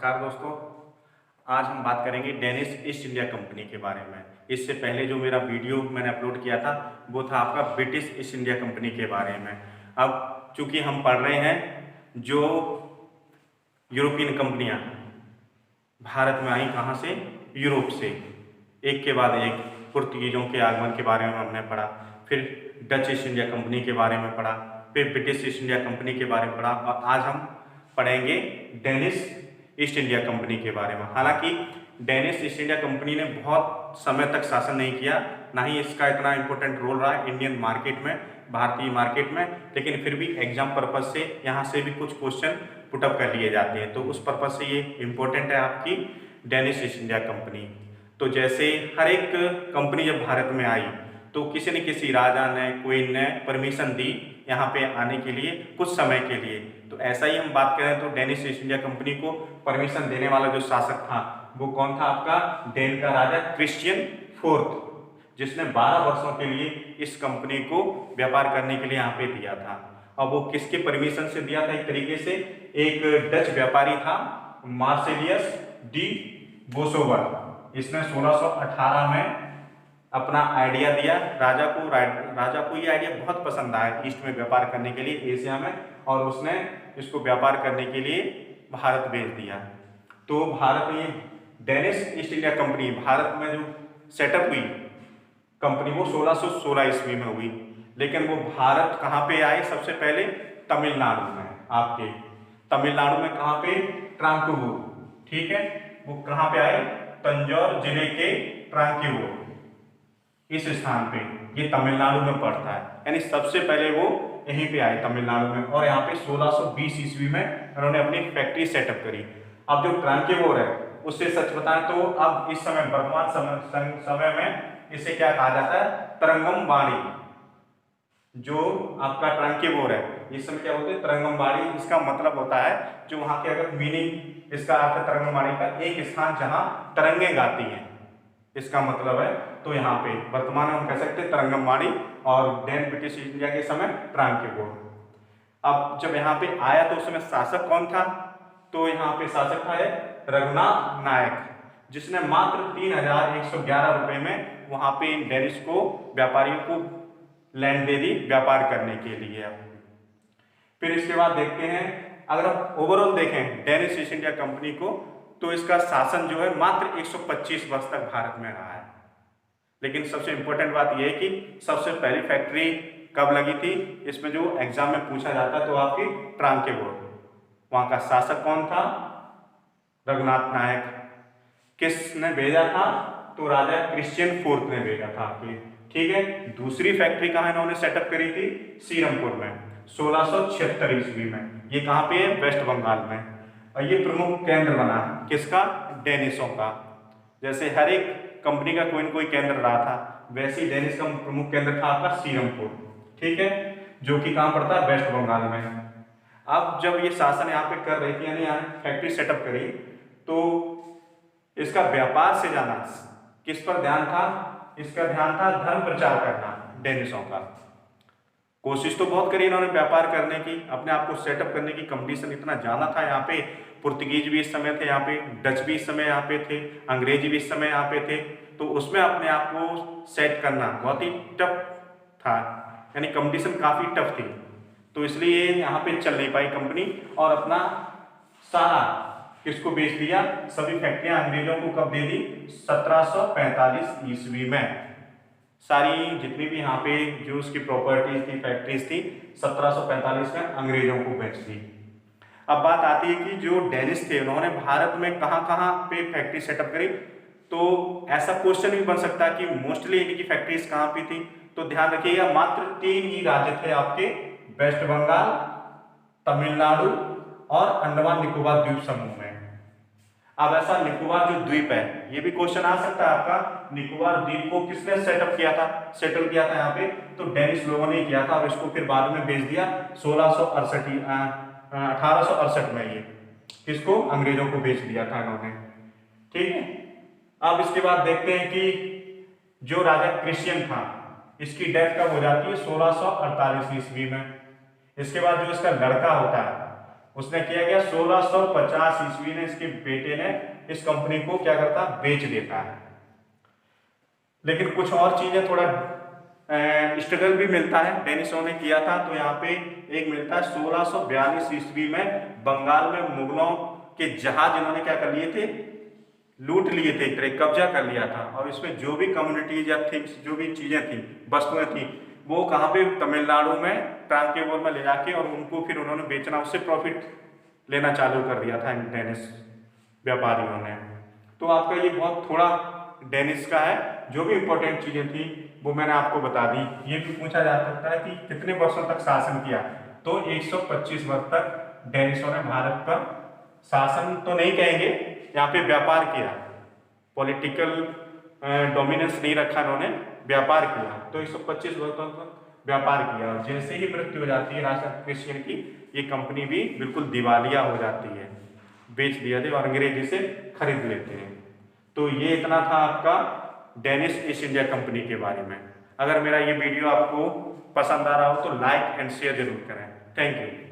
नमस्कार दोस्तों। आज हम बात करेंगे डेनिश ईस्ट इंडिया कंपनी के बारे में। इससे पहले जो मेरा वीडियो मैंने अपलोड किया था वो था आपका ब्रिटिश ईस्ट इंडिया कंपनी के बारे में। अब चूंकि हम पढ़ रहे हैं जो यूरोपियन कंपनियां भारत में आई, कहाँ से? यूरोप से। एक के बाद एक पुर्तगीजों के आगमन के बारे में हमने पढ़ा, फिर डच ईस्ट इंडिया कंपनी के बारे में पढ़ा, फिर ब्रिटिश ईस्ट इंडिया कंपनी के बारे में पढ़ा और आज हम पढ़ेंगे डेनिश ईस्ट इंडिया कंपनी के बारे में। हालांकि डेनिश ईस्ट इंडिया कंपनी ने बहुत समय तक शासन नहीं किया, ना ही इसका इतना इंपॉर्टेंट रोल रहा इंडियन मार्केट में, भारतीय मार्केट में, लेकिन फिर भी एग्जाम पर्पज से यहाँ से भी कुछ क्वेश्चन पुटअप कर लिए जाते हैं, तो उस पर्पज से ये इम्पोर्टेंट है आपकी डेनिश ईस्ट इंडिया कंपनी। तो जैसे हर एक कंपनी जब भारत में आई तो किसी न किसी राजा ने, क्वीन ने परमिशन दी यहाँ पे आने के लिए कुछ समय के लिए। तो ऐसा ही हम बात करें तो डेनिश ईस्ट इंडिया कंपनी को परमिशन देने वाला जो शासक था वो कौन था? आपका डेन का राजा क्रिश्चियन IV, जिसने 12 वर्षों के लिए इस कंपनी को व्यापार करने के लिए यहाँ पे दिया था। अब वो किसके परमिशन से दिया था? एक तरीके से एक डच व्यापारी था मार्सेलियस डी बोसोवर। इसने 1618 में अपना आइडिया दिया राजा को। राजा को ये आइडिया बहुत पसंद आया ईस्ट में व्यापार करने के लिए, एशिया में, और उसने इसको व्यापार करने के लिए भारत भेज दिया। तो भारत में Danish east India company Bharat में जो सेटअप हुई कंपनी वो 1616 ईस्वी में हुई, लेकिन वो भारत कहाँ पे आए? सबसे पहले तमिलनाडु में। आपके तमिलनाडु में कहाँ पे? ट्रांकुवूर, ठीक है। वो कहाँ पे आए? तंजौर जिले के ट्रांकुवूर, इस स्थान पे, ये तमिलनाडु में पड़ता है। यानी सबसे पहले वो यहीं पे आए तमिलनाडु में, और यहाँ पे 1620 ईस्वी में उन्होंने अपनी फैक्ट्री सेटअप करी। अब जो ट्रांकुवूर है उससे सच बताएं तो अब इस समय वर्तमान समय में इसे क्या कहा जाता है? तरंगमबाड़ी। जो आपका ट्रांकुवूर है इस समय क्या बोलते हैं? तरंगमबाड़ी। इसका मतलब होता है जो वहां के, अगर मीनिंग इसका अर्थ है तरंगमबाड़ी का एक स्थान जहां तरंगे गाती हैं, इसका मतलब है। तो यहाँ पे वर्तमान में हम कह सकते हैं तरंगमबाड़ी, और देन ब्रिटिश इंडिया के समय ट्रांकुवूर। अब जब यहाँ पे आया तो उस समय शासक कौन था? तो यहाँ पे शासक था रघुनाथ नायक, जिसने मात्र 3111 रुपए में वहां पे डेनिश को, व्यापारियों को लैंड दे दी व्यापार करने के लिए। फिर इसके बाद देखते हैं, अगर आप ओवरऑल देखें डेनिश ईस्ट इंडिया कंपनी को, तो इसका शासन जो है मात्र 125 वर्ष तक भारत में रहा है। लेकिन सबसे इंपॉर्टेंट बात यह है कि सबसे पहली फैक्ट्री कब लगी थी? इसमें जो एग्जाम में पूछा जाता है तो आपकी ट्रांकुवूर। वहां का शासक कौन था? रघुनाथ नायक। किसने भेजा था? तो राजा क्रिश्चियन IV ने भेजा था आपकी, ठीक है। दूसरी फैक्ट्री कहाँ इन्होंने सेटअप करी थी? सीरमपुर में 1676 ईस्वी में। ये कहाँ पे है? वेस्ट बंगाल में। और ये प्रमुख केंद्र बना किसका? डेनिशों का। जैसे हर एक कंपनी का कोई न कोई केंद्र रहा था, वैसे ही डेनिश का प्रमुख केंद्र था आपका सीरमपुर, ठीक है, जो कि कहाँ पड़ता है? वेस्ट बंगाल में। अब जब ये शासन यहाँ पे कर रही थी, यानी यहाँ फैक्ट्री सेटअप करी, तो इसका व्यापार से ज्यादा किस पर ध्यान था? इसका ध्यान था धर्म प्रचार करना डेनिशों का। कोशिश तो बहुत करी इन्होंने व्यापार करने की, अपने आप को सेटअप करने की। कंपटीशन इतना ज्यादा था यहाँ पे, पुर्तगीज भी इस समय थे यहाँ पे, डच भी इस समय यहाँ पे थे, अंग्रेजी भी इस समय यहाँ पे थे। तो उसमें अपने आप को सेट करना बहुत ही टफ था, यानी कंपटीशन काफी टफ थी। तो इसलिए यहाँ पे चल नहीं पाई कंपनी, और अपना सारा किसको बेच दिया? सभी फैक्ट्रियां अंग्रेजों को कब दे दी? 1745 ईस्वी में। सारी जितनी भी यहाँ पे जो उसकी प्रॉपर्टीज थी, फैक्ट्रीज थी, 1745 में अंग्रेजों को बेच दी। अब बात आती है कि जो डेनिश थे उन्होंने भारत में कहाँ कहाँ पे फैक्ट्री सेटअप करी। तो ऐसा क्वेश्चन भी बन सकता है कि मोस्टली इनकी फैक्ट्रीज कहाँ पे थी? तो ध्यान रखिएगा, मात्र 3 ही राज्य थे आपके, वेस्ट बंगाल, तमिलनाडु और अंडमान निकोबार द्वीप समूह में। अब ऐसा निकोबार जो द्वीप है, ये भी क्वेश्चन आ सकता है आपका, निकोबार द्वीप को किसने सेटअप किया था, सेटल किया था यहाँ पे? तो डेनिश लोगों ने किया था। और इसको फिर बाद में भेज दिया 1868 में। ये किसको? अंग्रेजों को भेज दिया था इन्होंने, ठीक है। अब इसके बाद देखते हैं कि जो राजा क्रिश्चियन था इसकी डेथ कब हो जाती है? 1648 ईस्वी में। इसके बाद जो इसका लड़का होता है उसने किया गया 1650 ईस्वी में इसके बेटे ने इस कंपनी को क्या करता, बेच देता है। लेकिन कुछ और चीजें थोड़ा स्ट्रगल भी मिलता है, डेनिसों ने किया था। तो यहाँ पे एक मिलता है 1642 ईस्वी में बंगाल में मुगलों के जहाज इन्होंने क्या कर लिए थे, लूट लिए थे, एक तरह कब्जा कर लिया था। और इसमें जो भी कम्युनिटीज या थिंग्स, जो भी चीजें थी, वस्तुएं थी, वो कहाँ पे, तमिलनाडु में ट्रांकेबोर में ले जाके और उनको फिर उन्होंने बेचना, उससे प्रॉफिट लेना चालू कर दिया था इन डेनिस व्यापारियों ने। तो आपका ये बहुत थोड़ा डेनिस का है, जो भी इंपॉर्टेंट चीजें थी वो मैंने आपको बता दी। ये भी पूछा जा सकता है कि कितने वर्षों तक शासन किया, तो 125 वर्ष तक डेनिसों ने भारत पर शासन तो नहीं कहेंगे, यहाँ पे व्यापार किया, पॉलिटिकल डोमिनेंस नहीं रखा इन्होंने, व्यापार किया। तो 125 वर्षों तक व्यापार किया। जैसे ही मृत्यु हो जाती है राजा क्रिश्चियन की, ये कंपनी भी बिल्कुल दिवालिया हो जाती है, बेच दिया थे और अंग्रेज इसे खरीद लेते हैं। तो ये इतना था आपका डेनिस ईस्ट इंडिया कंपनी के बारे में। अगर मेरा ये वीडियो आपको पसंद आ रहा हो तो लाइक एंड शेयर जरूर करें। Thank you.